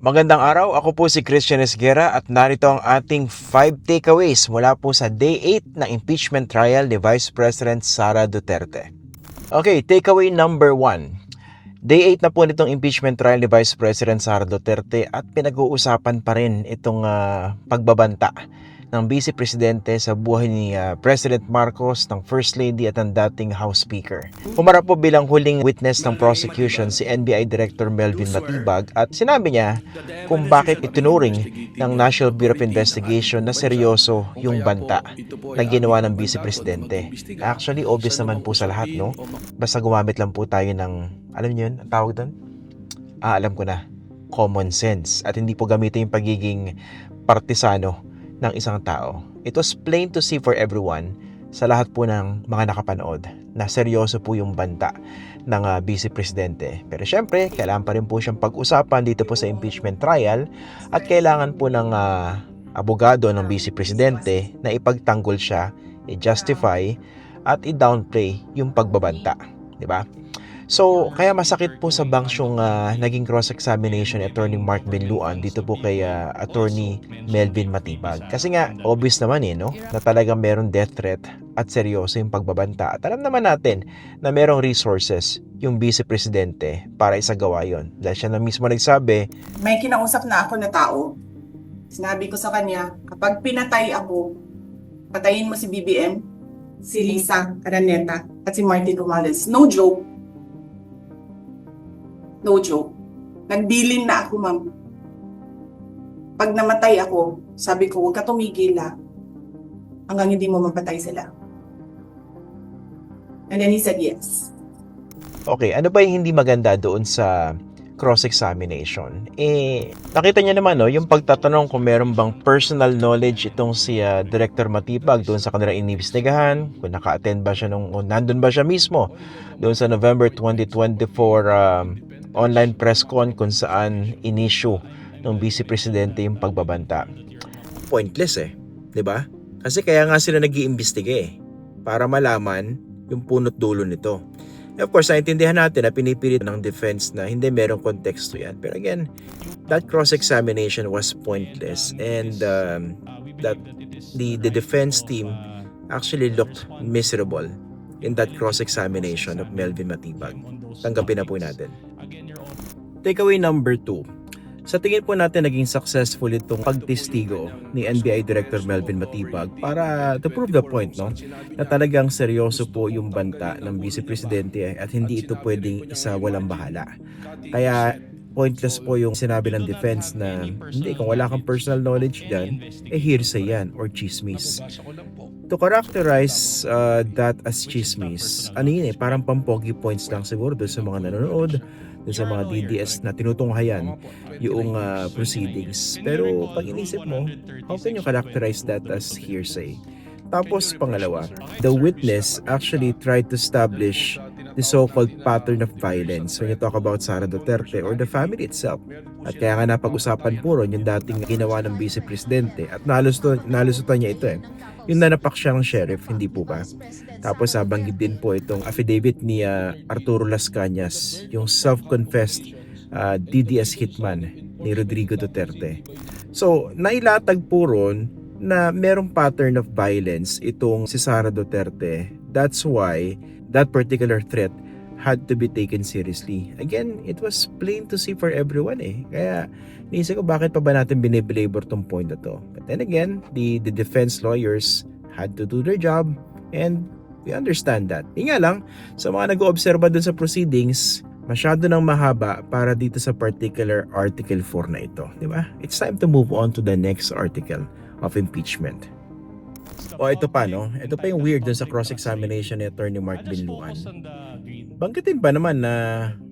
Magandang araw, ako po si Christian Esguera at narito ang ating 5 takeaways mula po sa Day 8 ng impeachment trial ni Vice President Sara Duterte. Okay, takeaway number 1. Day 8 na po nitong impeachment trial ni Vice President Sara Duterte at pinag-uusapan pa rin itong pagbabanta ng Vice Presidente sa buhay ni President Marcos, ng First Lady at ng dating House Speaker. Humarap po bilang huling witness ng prosecution si NBI Director Melvin Matibag at sinabi niya kung bakit itunuring ng National Bureau of Investigation na seryoso yung banta na ginawa ng Vice Presidente. Actually, obvious naman po sa lahat, no? Basta gumamit lang po tayo ng, alam niyo yun, ang tawag doon? Alam ko na, common sense. At hindi po gamitin yung pagiging partisano ng isang tao. It was plain to see for everyone sa lahat po ng mga nakapanood na seryoso po yung banta ng Vice Presidente. Pero syempre, kailangan pa rin po siyang pag-usapan dito po sa impeachment trial at kailangan po ng abogado ng Vice Presidente na ipagtanggol siya, i-justify at i-downplay yung pagbabanta. Diba? So, kaya masakit po sa bangsyong naging cross-examination ni Attorney Mark Binluan dito po kay Attorney Melvin Matibag. Kasi nga, obvious naman no? Na talagang merong death threat at seryoso yung pagbabanta. At alam naman natin na merong resources yung Vice Presidente para isagawa yon. Dahil siya na mismo nagsabi, may kinausap na ako na tao. Sinabi ko sa kanya, kapag pinatay ako, patayin mo si BBM, si Lisa Araneta, at si Martin Romualdez. No joke. No joke. Nagbilin na ako, ma'am. Pag namatay ako, sabi ko, huwag ka tumigil hanggang hindi mo mapatay sila. And then he said yes. okay, ano ba yung hindi maganda doon sa cross-examination? Nakita niya naman, yung pagtatanong kung meron bang personal knowledge itong si Director Matibag doon sa kanilang inimbestigahan, kung naka-attend ba siya nandun ba siya mismo doon sa November 2024 online press con kung saan inisyu ng Vice Presidente yung pagbabanta. Pointless di ba? Kasi kaya nga sila nag-iimbestiga para malaman yung punot dulo nito. Of course, naintindihan natin na pinipilit ng defense na hindi merong konteksto yan. Pero again, that cross-examination was pointless and that the defense team actually looked miserable in that cross-examination of Melvin Matibag. Tanggapin na po natin. Takeaway number 2. Sa tingin po natin naging successful itong pagtestigo ni NBI Director Melvin Matibag para to prove the point na talagang seryoso po yung banta ng Vice Presidente at hindi ito pwedeng isa walang bahala. Kaya pointless po yung sinabi ng defense na hindi, kung wala kang personal knowledge dyan, hearsay yan or chismis. To characterize that as chismis, parang pampogi points lang siguro doon sa mga nanonood, doon sa mga DDS na tinutunghayan yung proceedings. Pero pag inisip mo, how can you characterize that as hearsay? Tapos pangalawa, the witness actually tried to establish the so-called pattern of violence when you talk about Sara Duterte or the family itself. At kaya nga napag-usapan po ron yung dating ginawa ng Vice Presidente at nalusutan niya ito yung nanapak siyang sheriff, hindi po ba? Tapos banggit din po itong affidavit ni Arturo Las Cañas, yung self-confessed DDS hitman ni Rodrigo Duterte. So, nailatag po ron na merong pattern of violence itong si Sara Duterte. That's why that particular threat had to be taken seriously. Again, it was plain to see for everyone Kaya, naisip ko bakit pa ba natin binibelabor tong point na to. But then again, the defense lawyers had to do their job and we understand that. Nga lang, sa mga nag-oobserba dun sa proceedings, masyado nang mahaba para dito sa particular Article 4 na ito. Diba? It's time to move on to the next article of impeachment. Ito pa Ito pa yung weird dun sa cross-examination ni Attorney Mark Binluan. Banggitin pa naman na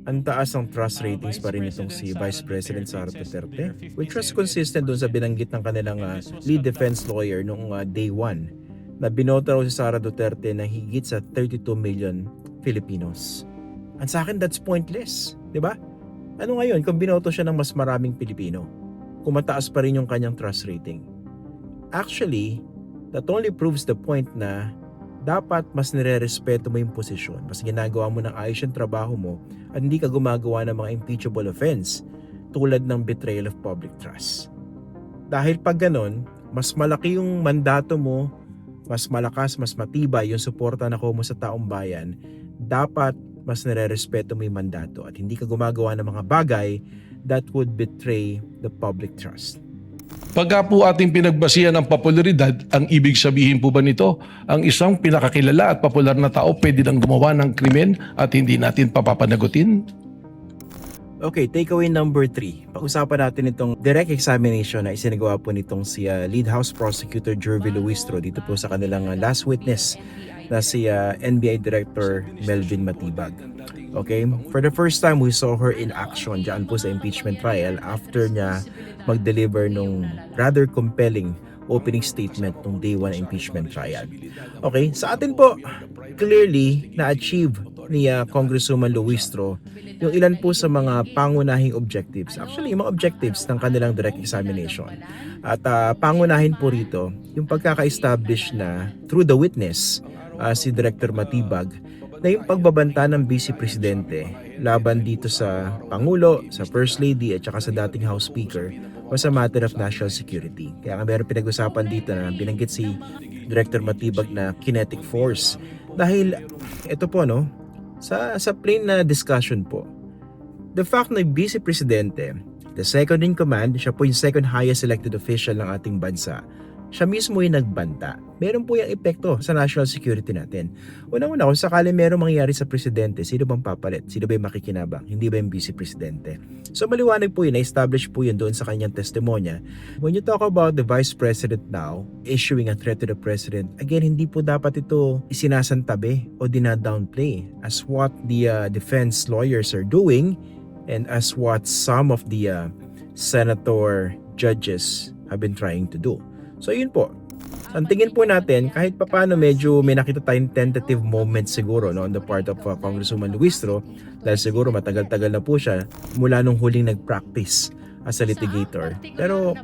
ang taas ng trust ratings pa rin itong si Vice President Sara Duterte, which was consistent dun sa binanggit ng kanilang lead defense lawyer noong day 1 na binota raw si Sara Duterte na higit sa 32 million Filipinos. At sa akin, that's pointless. Diba? Ano ngayon kung binoto siya ng mas maraming Pilipino? Kung mataas pa rin yung kanyang trust rating. Actually, that only proves the point na dapat mas nire-respeto mo yung posisyon. Mas ginagawa mo ng ayos yung trabaho mo at hindi ka gumagawa ng mga impeachable offense tulad ng betrayal of public trust. Dahil pag ganon, mas malaki yung mandato mo, mas malakas, mas matibay yung suporta na mo sa taong bayan, dapat mas nare-respeto mo yung mandato at hindi ka gumagawa ng mga bagay that would betray the public trust. Pagka po ating pinagbasihan ang popularidad, ang ibig sabihin po ba nito, ang isang pinakakilala at popular na tao pwede nang gumawa ng krimen at hindi natin papapanagutin? Okay, takeaway number 3. Pag-usapan natin itong direct examination na isinagawa po nitong si Lead House Prosecutor Jervy Luistro dito po sa kanilang last witness na si NBI Director Melvin Matibag. Okay, for the first time we saw her in action dyan po sa impeachment trial after niya mag-deliver nung rather compelling opening statement nung day 1 impeachment trial. Okay, sa atin po, clearly na-achieve ni Congresswoman Luistro yung ilan po sa mga pangunahing objectives. Actually, yung mga objectives ng kanilang direct examination. At pangunahin po rito, yung pagkaka-establish na through the witness, si Director Matibag, na yung pagbabanta ng Vice Presidente laban dito sa Pangulo, sa First Lady at saka sa dating House Speaker was a matter of national security. Kaya nga meron pinag-usapan dito na binanggit si Director Matibag na kinetic force. Dahil ito po sa plain na discussion po, the fact na Vice Presidente, the second in command, siya po yung second highest elected official ng ating bansa, siya mismo yung nagbanta. Meron po yung epekto sa national security natin. Unang-una, kung sakali meron mangyayari sa presidente, sino bang papalit? Sino ba yung makikinabang? Hindi ba yung vice presidente? So maliwanag po yun, na-establish po yun doon sa kanyang testimonya. When you talk about the vice president now, issuing a threat to the president, again, hindi po dapat ito isinasantabi o dinadownplay as what the defense lawyers are doing and as what some of the senator judges have been trying to do. So yun po. Ang tingin po natin, kahit papano medyo may nakita tayong tentative moment siguro on the part of Congresswoman Luistro, dahil siguro matagal-tagal na po siya mula nung huling nag-practice as a litigator. Pero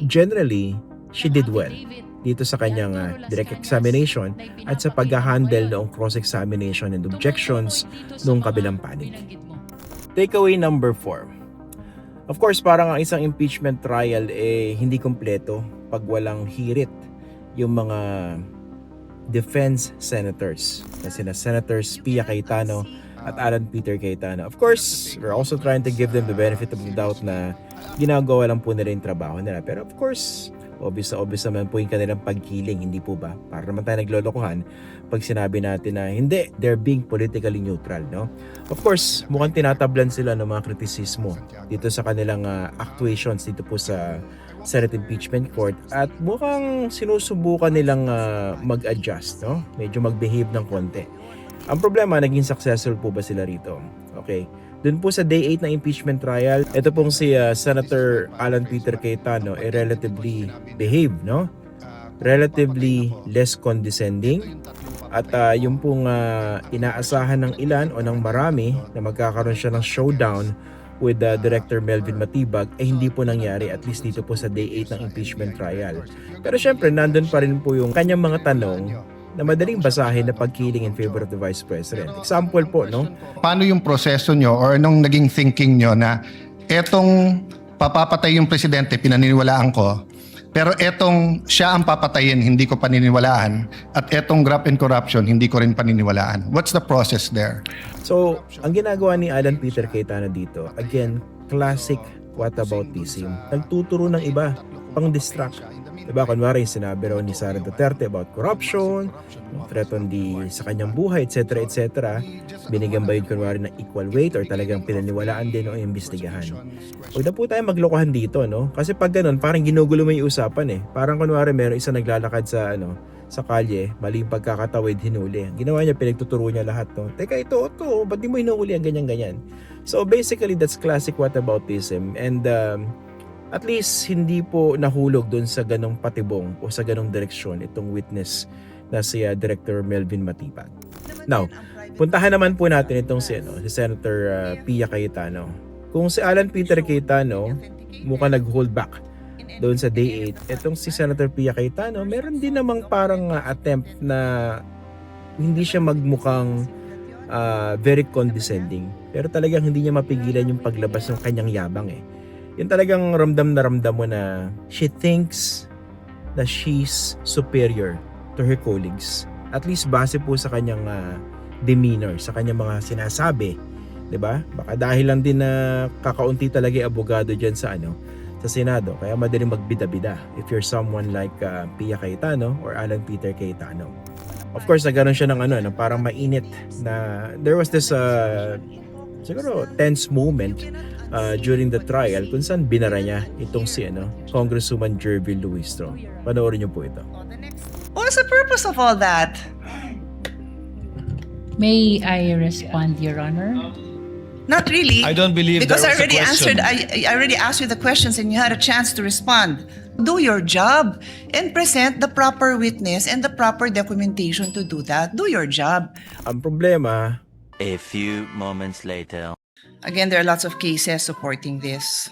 generally, she did well dito sa kanyang direct examination at sa pag-handle noong cross-examination and objections noong kabilang panig. Takeaway number 4. Of course, parang ang isang impeachment trial hindi kumpleto pag walang hirit yung mga defense senators na sina Senators Pia Cayetano at Alan Peter Cayetano. Of course, we're also trying to give them the benefit of the doubt na ginagawa lang po nila yung trabaho nila. Pero of course, obvious naman po yung kanilang pagkiling, hindi po ba? Para naman tayo naglolokohan pag sinabi natin na hindi, they're being politically neutral, no? Of course, mukhang tinatablan sila ng mga kritisismo dito sa kanilang actuations dito po sa Senate Impeachment Court at mukhang sinusubukan nilang mag-adjust, no? Medyo mag-behave ng konti. Ang problema, naging successful po ba sila rito? Okay. Doon po sa day 8 ng impeachment trial, ito pong si Senator Alan Peter Cayetano relatively behave, no? Relatively less condescending. At yung pong inaasahan ng ilan o ng marami na magkakaroon siya ng showdown with Director Melvin Matibag hindi po nangyari, at least dito po sa day 8 ng impeachment trial. Pero syempre, nandun pa rin po yung kanyang mga tanong na madaling basahin na pagkiling in favor of the Vice President. Example po, no? Paano yung proseso nyo or anong naging thinking nyo na etong papapatay yung presidente, pinaniniwalaan ko, pero etong siya ang papatayin, hindi ko paniniwalaan, at etong graft and corruption, hindi ko rin paniniwalaan. What's the process there? So, ang ginagawa ni Alan Peter Cayetano dito, again, classic whataboutism. Nagtuturo ng iba, pang-distract. Diba, kunwari yung sinabi raw ni Sara Duterte about corruption, threat on sa kanyang buhay, etc. etc. Binigyan ba yun kunwari ng equal weight or talagang pinaniwalaan din o imbestigahan? Huwag na po tayo maglokohan dito, no? Kasi pag ganun, parang ginugulo mo yung usapan Parang kunwari meron isang naglalakad sa kalye, maling pagkakatawid, hinuli. Ginawa niya, pinagtuturo niya lahat, no? Teka, ito, ba't di mo hinuli ang ganyan-ganyan? So basically, that's classic whataboutism. And at least hindi po nahulog doon sa ganong patibong o sa ganong direksyon itong witness na si Director Melvin Matibag. Now, puntahan naman po natin itong si Senator Pia Cayetano. Kung si Alan Peter Cayetano mukhang nag-hold back doon sa day 8, itong si Senator Pia Cayetano, meron din namang parang attempt na hindi siya magmukhang very condescending. Pero talagang hindi niya mapigilan yung paglabas ng kanyang yabang Yung talagang ramdam na ramdam mo na she thinks na she's superior to her colleagues. At least base po sa kanyang demeanor, sa kanyang mga sinasabi, 'di ba? Baka dahil lang din na kakaunti talaga yung abogado diyan sa sa Senado, kaya madaling magbida-bida if you're someone like Pia Cayetano or Alan Peter Cayetano. Of course, nagkaroon siya ng ng parang mainit na there was this siguro tense moment during the trial kung saan binara niya itong si Congresswoman Jervil Luistro. Panoorin niyo po ito. What's the purpose of all that? May I respond, Your Honor? Not really. I don't believe because there I was a already question. answered. I already asked you the questions, and you had a chance to respond. Do your job and present the proper witness and the proper documentation to do that. Do your job. Ang problema, A few moments later. Again, there are lots of cases supporting this.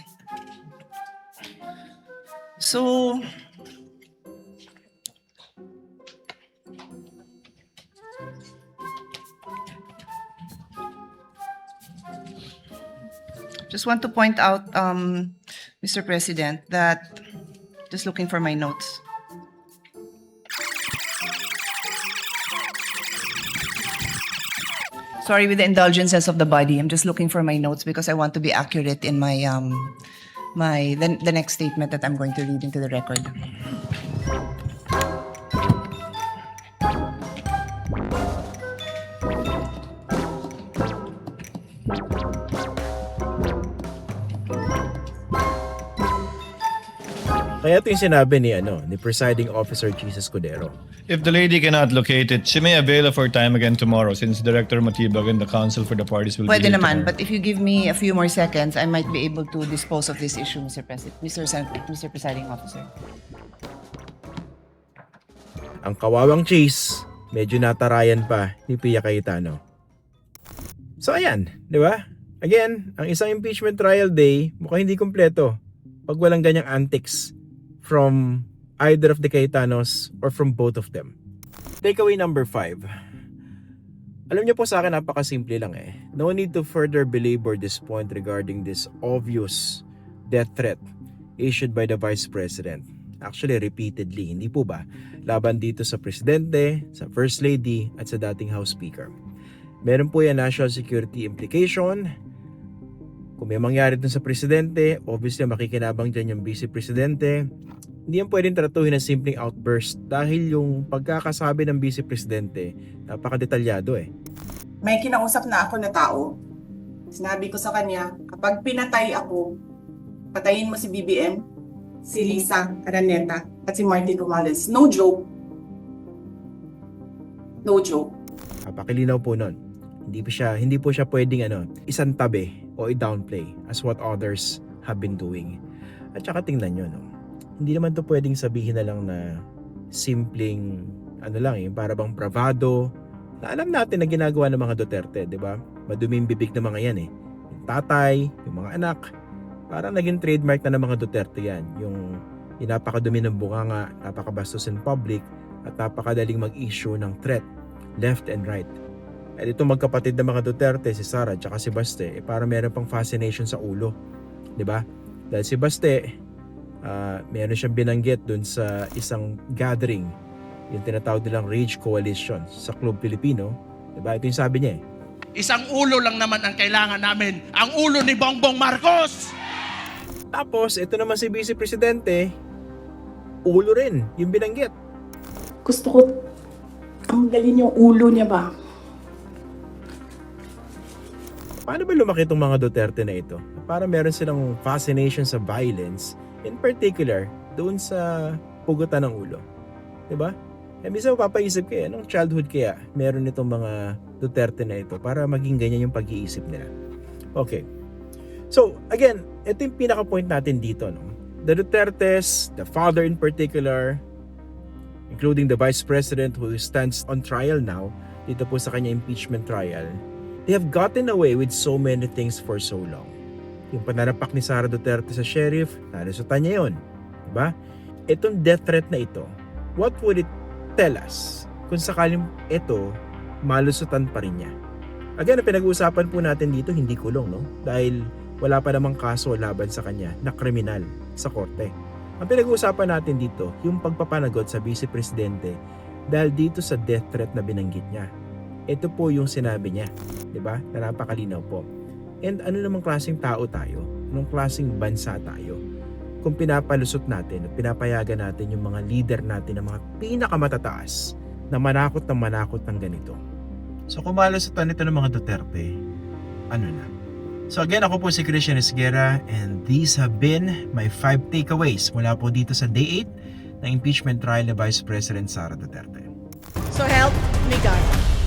So, just want to point out, Mr. President, that just looking for my notes. Sorry, with the indulgences of the body, I'm just looking for my notes because I want to be accurate in my the next statement that I'm going to read into the record. kaya ito yung sinabi ni Presiding Officer Jesus Cudero. If the lady cannot locate it, she may avail of her time again tomorrow since Director Matibag and the counsel for the parties will Pwede be here naman, tomorrow. but if you give me a few more seconds, I might be able to dispose of this issue, Mr. President, Mr. Presiding Officer. Ang kawawang Chase, medyo natarayan pa ni Pia Cayetano. So ayan, di ba? Again, ang isang impeachment trial day, mukhang hindi kumpleto pag walang ganyang antics from either of the Cayetanos or from both of them. Takeaway number 5. Alam niyo po sa akin, napakasimple lang eh. No need to further belabor this point regarding this obvious death threat issued by the Vice President. Actually, repeatedly, hindi po ba? Laban dito sa Presidente, sa First Lady, at sa dating House Speaker. Meron po yan national security implication. Kung may mangyari dun sa Presidente, obviously makikinabang dyan yung Vice Presidente. Hindi yan pwedeng tratuhin na simpleng outburst dahil yung pagkakasabi ng Vice Presidente, napakadetalyado eh. May kinausap na ako na tao. Sinabi ko sa kanya, kapag pinatay ako, patayin mo si BBM, si Lisa Araneta, at si Martin Romualdez. No joke. No joke. Pakilinaw po nun. Hindi po siya pwedeng isang tabi o i-downplay as what others have been doing. At saka tingnan nyo, hindi naman to pwedeng sabihin na lang na simpleng para bang bravado na alam natin na ginagawa ng mga Duterte, di ba? Maduming bibig ng mga yan eh. Yung tatay, yung mga anak, parang naging trademark na ng mga Duterte yan. Yung napakadumi ng bunganga, napakabastos in public, at napakadaling mag-issue ng threat, left and right. At itong magkapatid na mga Duterte, si Sara at si Baste, parang meron pang fascination sa ulo. Di ba? Dahil si Baste, meron siyang binanggit dun sa isang gathering, yung tinatawag nilang Rage Coalition sa Club Pilipino. Diba? Ito yung sabi niya eh. Isang ulo lang naman ang kailangan namin, ang ulo ni Bongbong Marcos! Tapos, ito naman si Vice Presidente, ulo rin yung binanggit. Gusto ko tanggalin yung ulo niya ba? Paano ba lumaki itong mga Duterte na ito? Para meron silang fascination sa violence, in particular, doon sa pugutan ng ulo. Diba? Minsan mapapaisip kayo, anong childhood kaya meron itong mga Duterte na ito para maging ganyan yung pag-iisip nila. Okay. So, again, ito yung pinaka-point natin dito. The Dutertes, the father in particular, including the Vice President who stands on trial now, dito po sa kanya impeachment trial, they have gotten away with so many things for so long. Yung pananapak ni Sara Duterte sa sheriff, naresultan niya yun. Diba? Itong death threat na ito, what would it tell us kung sakaling ito malusutan pa rin niya? Again, ang pinag-uusapan po natin dito, hindi kulong, no? Dahil wala pa namang kaso laban sa kanya na kriminal sa korte. Ang pinag-uusapan natin dito, yung pagpapanagot sa Vice Presidente dahil dito sa death threat na binanggit niya. Ito po yung sinabi niya, di ba? Na napakalinaw po. And ano namang klaseng tao tayo? Anong klaseng bansa tayo? Kung pinapalusot natin at pinapayagan natin yung mga leader natin ng mga pinakamatataas na manakot ng ganito. So kung malusotan nito ng mga Duterte, ano na? So again, ako po si Christian Esguerra and these have been my 5 takeaways mula po dito sa Day 8 ng impeachment trial ni Vice President Sara Duterte. So help me God.